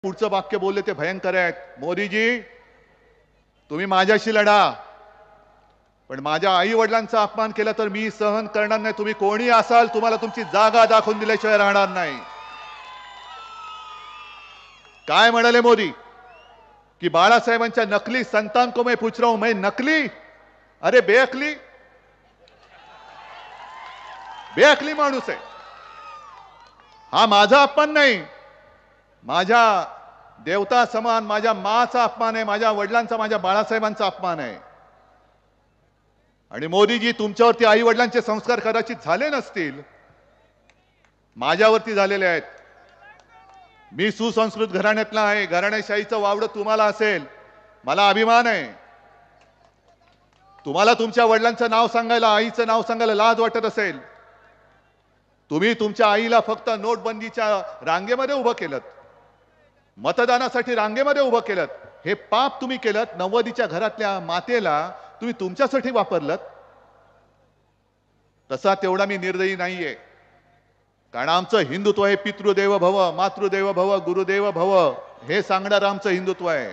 पुढचं वाक्य बोलले ते भयंकर आहेत. मोदीजी, तुम्ही माझ्याशी लढा, पण माझ्या आई वडिलांचा अपमान केला तर मी सहन करणार नाही. तुम्ही कोणी असाल, तुम्हाला तुमची जागा दाखवून दिल्याशिवाय राहणार नाही. काय म्हणाले मोदी की बाळासाहेबांच्या नकली संतान को मैं पूछ रहा हूं. मैं नकली? अरे बेअकली, बेअकली माणूस आहे हा. माझा अपमान नाही, माझ्या देवता समान माझ्या माचा अपमान आहे, माझ्या वडिलांचा, माझ्या बाळासाहेबांचा अपमान आहे. आणि मोदीजी, तुमच्यावरती आई वडिलांचे संस्कार कदाचित झाले नसतील, माझ्यावरती झालेले आहेत. मी सुसंस्कृत घराण्यातला आहे, घराणेशाहीचं वावडं तुम्हाला असेल, मला अभिमान आहे. तुम्हाला तुमच्या वडिलांचं नाव सांगायला, आईचं नाव सांगायला लाज वाटत असेल. तुम्ही तुमच्या आईला फक्त नोटबंदीच्या रांगेमध्ये उभं केलं, मतदानासाठी रांगेमध्ये उभं केलं. हे पाप तुम्ही केलं. 90च्या घरातल्या मातेला तुम्ही तुमच्यासाठी वापरलं. तसा तेवढा मी निर्दयी नाहीये, कारण आमचं हिंदुत्व हे पितृदेव भव, मातृदेव भव, गुरुदेव भव हे सांगणारं आमचं हिंदुत्व आहे.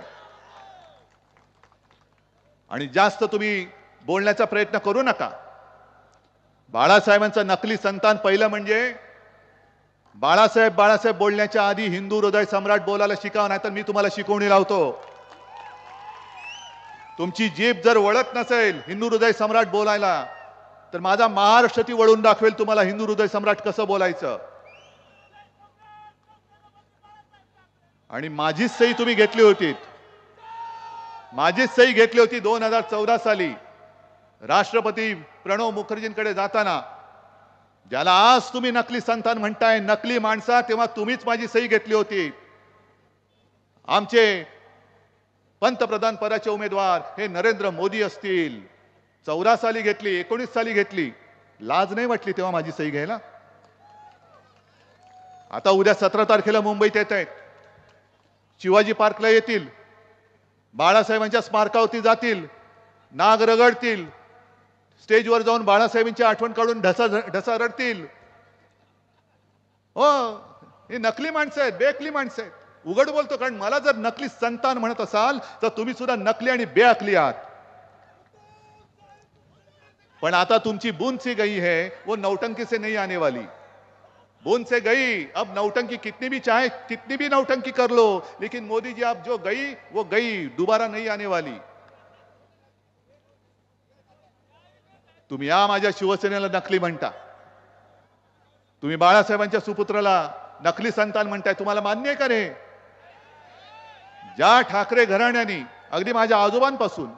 आणि जास्त तुम्ही बोलण्याचा प्रयत्न करू नका. बाळासाहेबांचं नकली संतान पहिलं म्हणजे बाळासाहेब बाळासाहेब बोलण्याच्या आधी हिंदू हृदय सम्राट बोलायला शिकावं, नाहीतर मी तुम्हाला शिकवणी लावतो. तुमची जीभ जर वळत नसेल हिंदू हृदय सम्राट बोलायला, तर माझा महाराष्ट्र ती वळून दाखवेल तुम्हाला हिंदू हृदय सम्राट कसं बोलायचं. आणि माझीच सही तुम्ही घेतली होती, माझीच सही घेतली होती 2014 साली राष्ट्रपती प्रणव मुखर्जींकडे जाताना. ज्याला आज तुम्ही नकली संतान म्हणताय, नकली माणसा, तेव्हा तुम्हीच माझी सही घेतली होती. आमचे पंतप्रधान पदाचे उमेदवार हे नरेंद्र मोदी असतील. 14 साली घेतली, 19 साली घेतली. लाज नाही वाटली तेव्हा माझी सही घ्यायला? आता उद्या 17 तारखेला मुंबईत येत आहेत, शिवाजी पार्कला येतील, बाळासाहेबांच्या स्मारकावरती जातील, नाग रगडतील, स्टेजवर जाऊन बाळासाहेबांची आठवण काढून ढसा रडतील. हो, हे नकली माणसं आहेत, बेअकली माणसं आहेत. उघड बोलतो, कारण मला जर नकली संतान म्हणत असाल तर तुम्ही सुद्धा नकली आणि बेअकली आहात. पण आता तुमची बूंद सी गई है, वो नौटंकी से नहीं आने वाली. बूंद से गई, अब नौटंकी कितनी भी चाहे कितनी भी नौटंकी कर लो, लेकिन मोदी जी आप जो गई वो गई, दोबारा नहीं आने वाली. तुम्ही या माझ्या शिवसेनेला नकली म्हणता, तुम्ही बाळासाहेबांच्या सुपुत्राला नकली संतान म्हणताय. तुम्हाला मान्य आहे का रे? ज्या ठाकरे घराण्याने अगदी माझ्या आजोबांपासून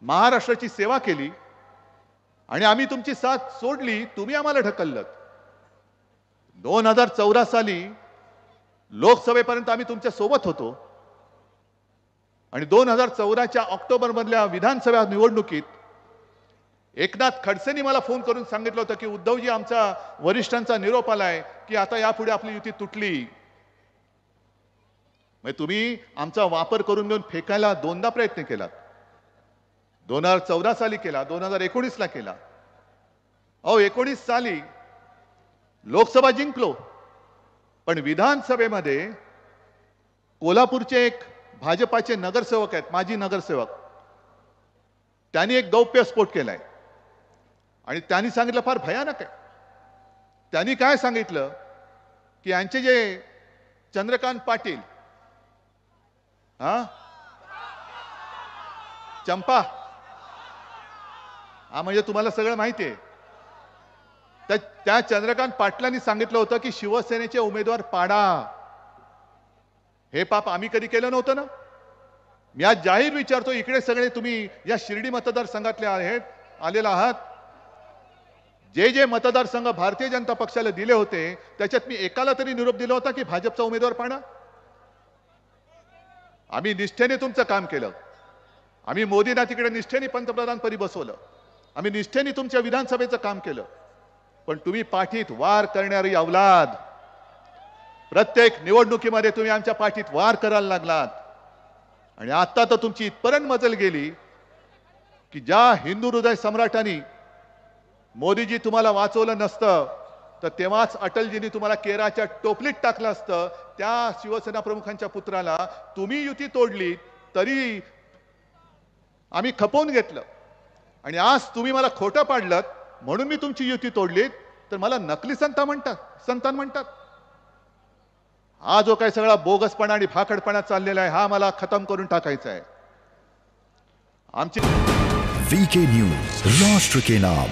महाराष्ट्राची सेवा केली आणि आम्ही तुमची साथ सोडली, तुम्ही आम्हाला ढकललं. 2014 साली लोकसभेपर्यंत आम्ही तुमच्या सोबत होतो आणि 2014च्या ऑक्टोबर मधल्या विधानसभा निवडणुकीत एकनाथ खडसेंनी मला फोन करून सांगितलं होतं की उद्धवजी, आमचा वरिष्ठांचा निरोप आलाय की आता यापुढे आपली युती तुटली. म्हणजे तुम्ही आमचा वापर करून घेऊन फेकायला दोनदा प्रयत्न केला. 2014 साली केला, 2019 ला केला. 19 साली लोकसभा जिंकलो, पण विधानसभेमध्ये कोल्हापूरचे एक भाजपाचे नगरसेवक आहेत, माजी नगरसेवक, त्यांनी एक गौप्यस्फोट केलाय आणि त्यांनी सांगितलं फार भयानक आहे. त्यांनी काय सांगितलं की यांचे जे चंद्रकांत पाटील, चंपा, म्हणजे तुम्हाला सगळं माहिती आहे, त्या चंद्रकांत पाटलांनी सांगितलं होतं की शिवसेनेचे उमेदवार पाडा. हे पाप आम्ही कधी केलं नव्हतं ना. मी आज जाहीर विचारतो, इकडे सगळे तुम्ही या शिर्डी मतदारसंघातले आलेला आहात, जे जे मतदारसंघ भारतीय जनता पक्षाला दिले होते त्याच्यात मी एकाला तरी निरोप दिला होता की भाजपचा उमेदवार पाडा? आम्ही निष्ठेने तुमचं काम केलं. आम्ही मोदींना तिकडे निष्ठेने पंतप्रधानपदी बसवलं. आम्ही निष्ठेने तुमच्या विधानसभेचं काम केलं. पण तुम्ही पाठीत वार करणारी अवलाद, प्रत्येक निवडणुकीमध्ये तुम्ही आमच्या पाठीत वार करायला लागलात. आणि आता तर तुमची इथपर्यंत मजल गेली की ज्या हिंदू हृदय सम्राटांनी मोदीजी तुम्हाला वाचवलं नसतं तर तेव्हाच अटलजींनी तुम्हाला केराच्या टोपलीत टाकलं असतं. त्या शिवसेना प्रमुखांच्या पुत्राला तुम्ही युती तोडली तरी आम्ही खपवून घेतलं आणि आज तुम्ही मला खोटं पाडलं म्हणून मी तुमची युती तोडली तर मला नकली संतान म्हणतात. हा जो काही सगळा बोगसपणा आणि भाकडपणा चाललेला आहे हा मला खतम करून टाकायचा आहे. आमची वीके न्यूज, राष्ट्र के नाम.